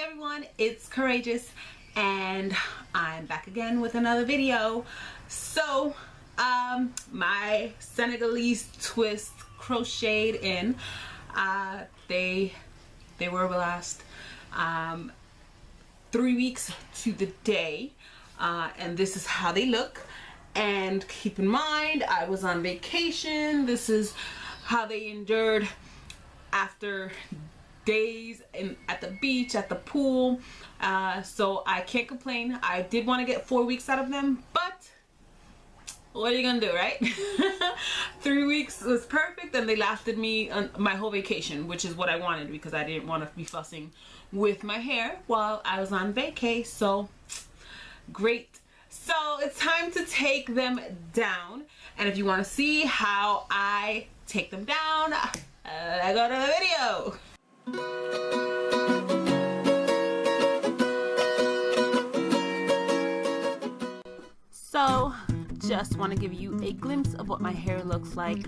Hi everyone, it's Courageous and I'm back again with another video. So my Senegalese twist crocheted in. They were last 3 weeks to the day, and this is how they look. And keep in mind, I was on vacation. This is how they endured after days at the beach, at the pool. So I can't complain. I did want to get 4 weeks out of them, but what are you gonna do, right? 3 weeks was perfect, and they lasted me my whole vacation, which is what I wanted because I didn't want to be fussing with my hair while I was on vacay. So great. So it's time to take them down, and if you want to see how I take them down, go to the video. So just want to give you a glimpse of what my hair looks like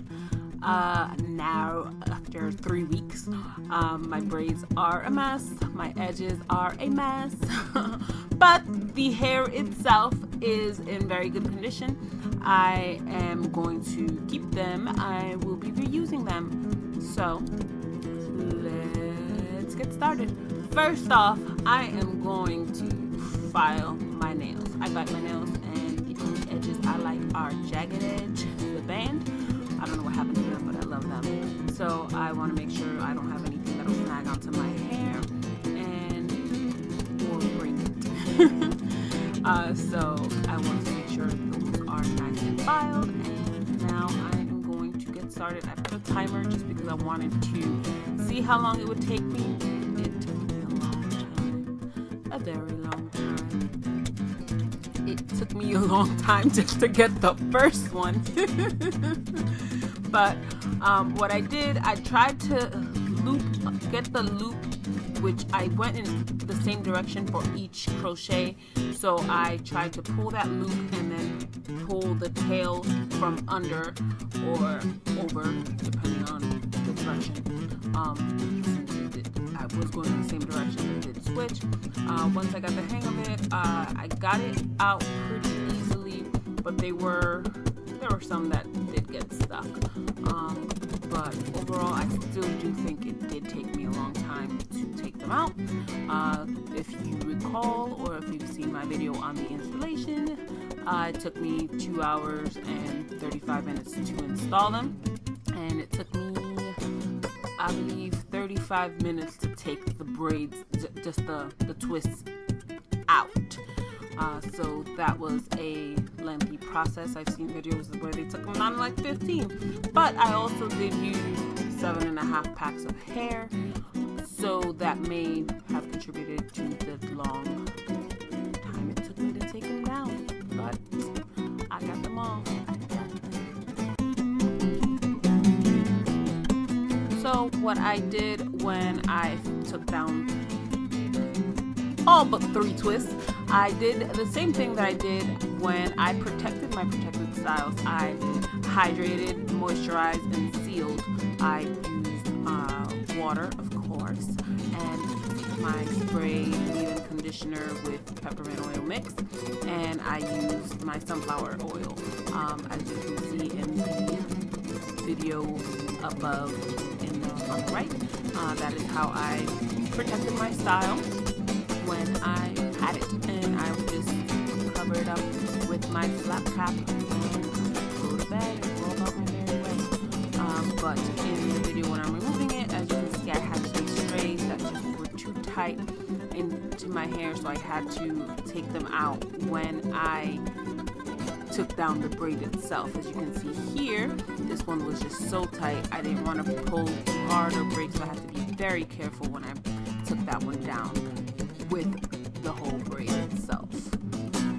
now after 3 weeks. My braids are a mess, my edges are a mess, but the hair itself is in very good condition. I am going to keep them. I will be reusing them. So let's get started. First off, I am going to file my nails. I bite my nails, and the only edges I like are jagged edge, the band. I don't know what happened to them, but I love them. So I want to make sure I don't have anything that'll snag onto my hair and or break it. So I want to make sure those are nice and filed. And now I am going to get started. I put a timer just because I wanted to see how long it would take me. It took me a long time, a very long time. It took me a long time just to get the first one. But what I did, I tried to get the loop, which I went in the same direction for each crochet. So I tried to pull that loop and then pull the tail from under or over, depending on the direction. I was going in the same direction, it did switch. Once I got the hang of it, I got it out pretty easily, but there were some that did get stuck. But overall, I still do think it did take me a long time to take them out. If you recall, or if you've seen my video on the installation, it took me 2 hours and 35 minutes to install them, and it took me, I believe, 35 minutes to take the braids, just the twists out. So that was a lengthy process. I've seen videos where they took them down in like 15, but I also did use 7.5 packs of hair, so that may have contributed to the long time it took me to take them down, but I got them all. So what I did when I took down all but 3 twists, I did the same thing that I did when I protected my protected styles. I hydrated, moisturized, and sealed. I used water, of course, and my spray leave-in conditioner with peppermint oil mix, and I used my sunflower oil. As you can see in the video above on the right, that is how I protected my style when I had it, and I would just cover it up with my flat cap and go to bed and go about my merry way. But in the video when I'm removing it, as you can see, I had some strays that just were too tight into my hair, so I had to take them out when I took down the braid itself. As you can see here, this one was just so tight, I didn't want to pull too hard or break, so I had to be very careful when I took that one down with the whole braid itself.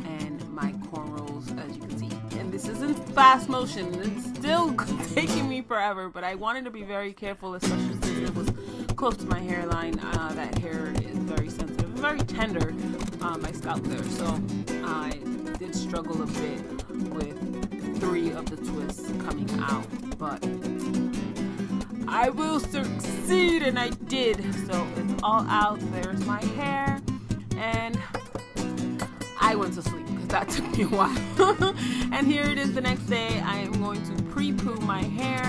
And my cornrows, as you can see, and this is in fast motion, it's still taking me forever, but I wanted to be very careful, especially since it was close to my hairline. That hair is very sensitive, very tender, my scalp there, so I did struggle a bit with 3 of the twists coming out, but I will succeed, and I did. So it's all out. There's my hair, and I went to sleep because that took me a while. And here it is the next day. I am going to pre-poo my hair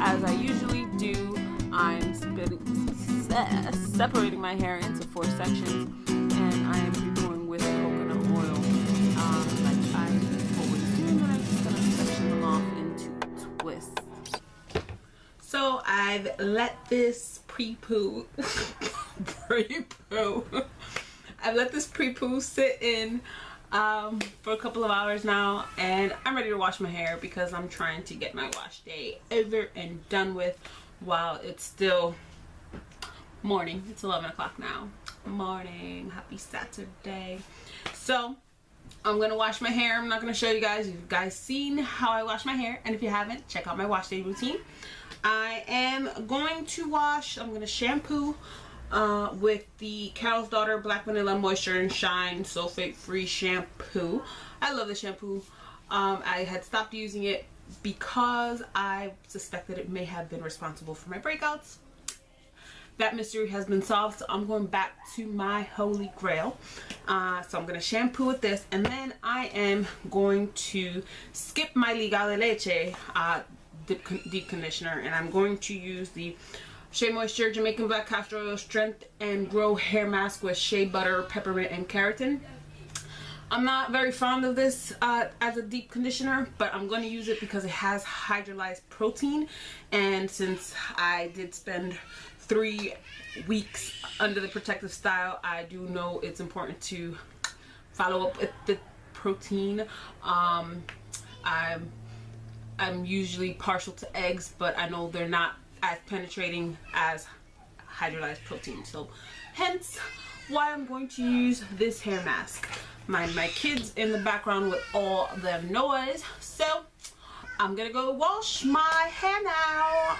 as I usually do. I'm separating my hair into 4 sections, and I am pre-pooing with coconut oil, like I always do. And I'm just gonna section them off into twists. So I've let this pre-poo I've let this pre-poo sit in for a couple of hours now, and I'm ready to wash my hair because I'm trying to get my wash day over and done with while it's still morning. It's 11 o'clock now. Morning. Happy Saturday. So I'm gonna wash my hair. I'm not gonna show you guys. You've guys seen how I wash my hair, and if you haven't, check out my wash day routine. I am going to wash. I'm gonna shampoo with the Carol's Daughter Black Vanilla Moisture and Shine Sulfate Free Shampoo. I love the shampoo. I had stopped using it because I suspected it may have been responsible for my breakouts. That mystery has been solved, so I'm going back to my holy grail. So I'm going to shampoo with this, and then I am going to skip my Liga de Leche deep conditioner, and I'm going to use the Shea Moisture Jamaican Black Castor Oil Strength and Grow Hair Mask with shea butter, peppermint, and keratin. I'm not very fond of this as a deep conditioner, but I'm going to use it because it has hydrolyzed protein, and since I did spend 3 weeks under the protective style, I do know it's important to follow up with the protein. I'm usually partial to eggs, but I know they're not as penetrating as hydrolyzed protein, so hence why I'm going to use this hair mask. My kids in the background with all the noise, so I'm gonna go wash my hair now.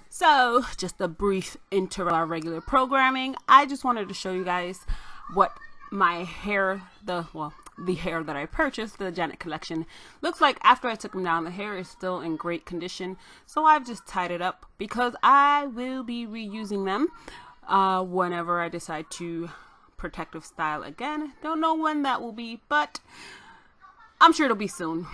So just a brief interval of our regular programming. I just wanted to show you guys what my hair, the hair that I purchased, the Janet collection, looks like after I took them down. The hair is still in great condition, so I've just tied it up because I will be reusing them whenever I decide to protective style again. Don't know when that will be, but I'm sure it'll be soon.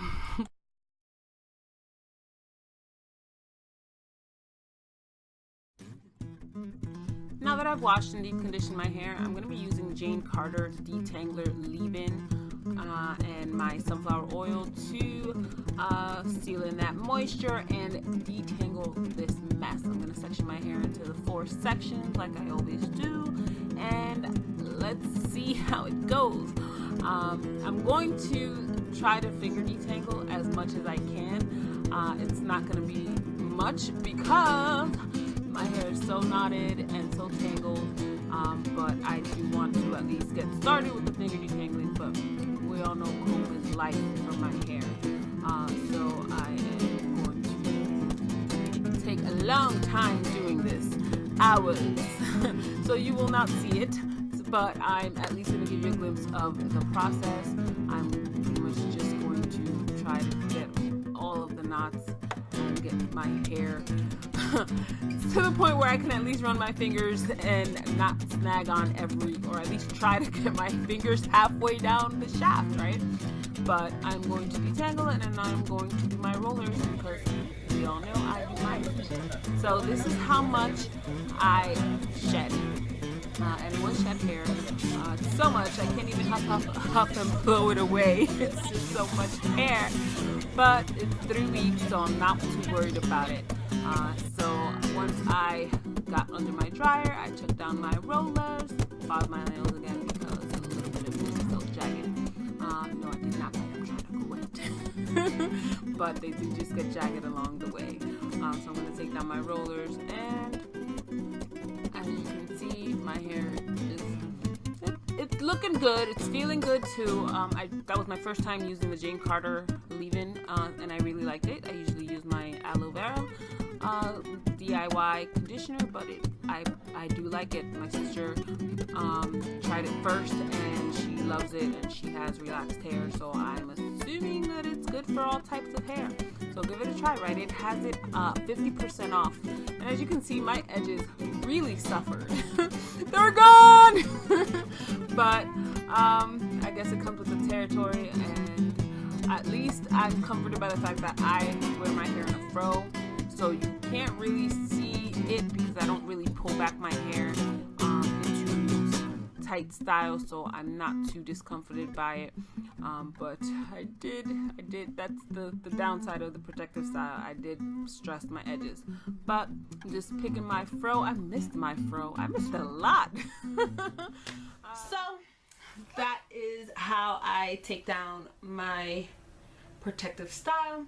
Now that I've washed and deep conditioned my hair, I'm going to be using Jane Carter's Detangler Leave-In and my sunflower oil to seal in that moisture and detangle this mess. I'm going to section my hair into the 4 sections like I always do, and let's see how it goes. I'm going to try to finger detangle as much as I can. It's not going to be much because my hair is so knotted and so tangled, but I do want to at least get started with the finger detangling, but we all know comb is life for my hair, so I am going to take a long time doing this, hours. So you will not see it, but I'm at least going to give you a glimpse of the process. I'm pretty much just going to try to get all of the knots and get my hair to the point where I can at least run my fingers and not snag on or at least try to get my fingers halfway down the shaft, right? But I'm going to detangle it, and then I'm going to do my rollers because we all know I do mine. So this is how much I shed. And it was shed hair, so much I can't even huff and blow it away. It's just so much hair, but it's 3 weeks, so I'm not too worried about it. So once I got under my dryer, I took down my rollers, filed my nails again because a little bit of this is so jagged. No, I did not let them try to go wet, but they do just get jagged along the way. So I'm going to take down my rollers, and as you can see, my hair is it's looking good. It's feeling good too. That was my first time using the Jane Carter leave-in, and I really liked it. I usually use my aloe vera DIY conditioner, but I do like it. My sister tried it first, and she loves it, and she has relaxed hair, so I'm assuming that it's good for all types of hair. So give it a try, right? It has it 50% off, and as you can see, my edges really suffered. they're gone. But I guess it comes with the territory, and at least I'm comforted by the fact that I wear my hair in a fro, so you can't really see it because I don't really pull back my hair into tight style, so I'm not too discomforted by it. But I did, that's the downside of the protective style. I did stress my edges, but I'm just picking my fro. I missed my fro. I missed it a lot. So that is how I take down my protective style.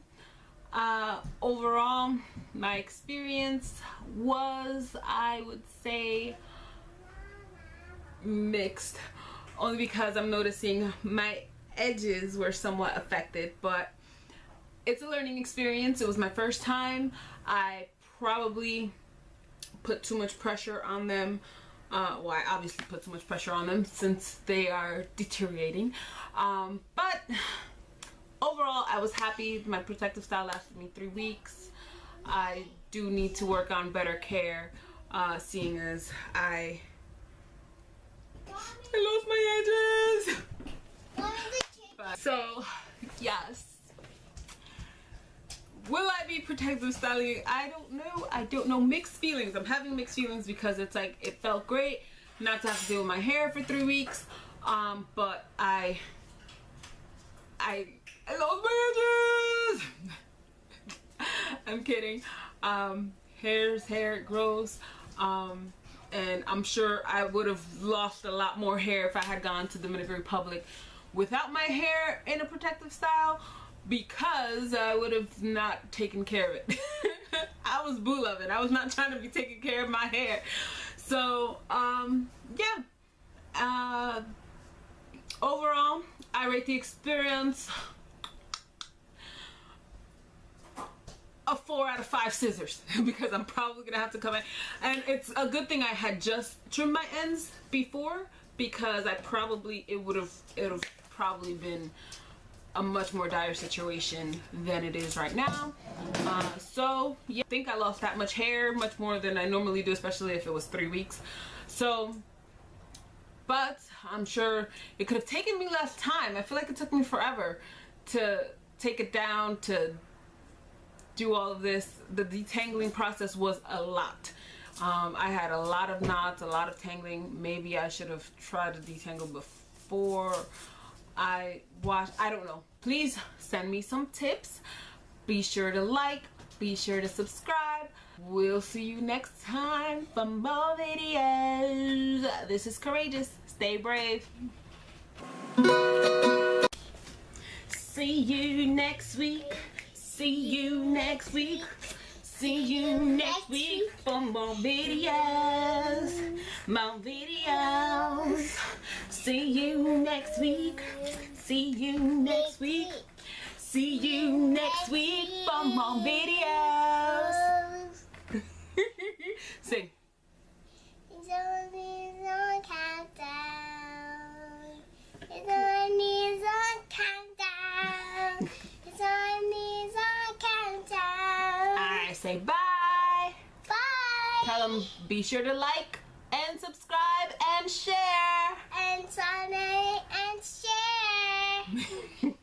Overall, my experience was, I would say, mixed, only because I'm noticing my edges were somewhat affected, but it's a learning experience. It was my first time. I probably put too much pressure on them. Well, I obviously put too much pressure on them since they are deteriorating, but overall I was happy. My protective style lasted me 3 weeks. I do need to work on better care, seeing as I lost my edges. So yes, will I be protective styling? I don't know. Mixed feelings. I'm having mixed feelings because it's like, it felt great not to have to deal with my hair for 3 weeks, but I lost my edges. I'm kidding. Hair's hair, it grows, and I'm sure I would have lost a lot more hair if I had gone to Dominican Republic without my hair in a protective style, because I would have not taken care of it. I was boo loving. I was not trying to be taking care of my hair. So yeah, overall I rate the experience a 4 out of 5 scissors, because I'm probably gonna have to come in, and it's a good thing I had just trimmed my ends before, because it would have probably been a much more dire situation than it is right now. So yeah, I think I lost that much hair, much more than I normally do, especially if it was 3 weeks. So, but I'm sure it could have taken me less time. I feel like it took me forever to take it down, to do all of this. The detangling process was a lot. I had a lot of knots, a lot of tangling. Maybe I should have tried to detangle before I washed. I don't know. Please send me some tips. Be sure to like, be sure to subscribe. We'll see you next time for more videos. This is Courageous. Stay brave. See you next week. See you next week. See you next week for more videos. More videos. See you next week. See you next week. See you next week for more videos. Sing. It's only on countdown. It's only on countdown. It's only on countdown. I say bye. Bye. Tell them be sure to like and subscribe and share. And sign it and share.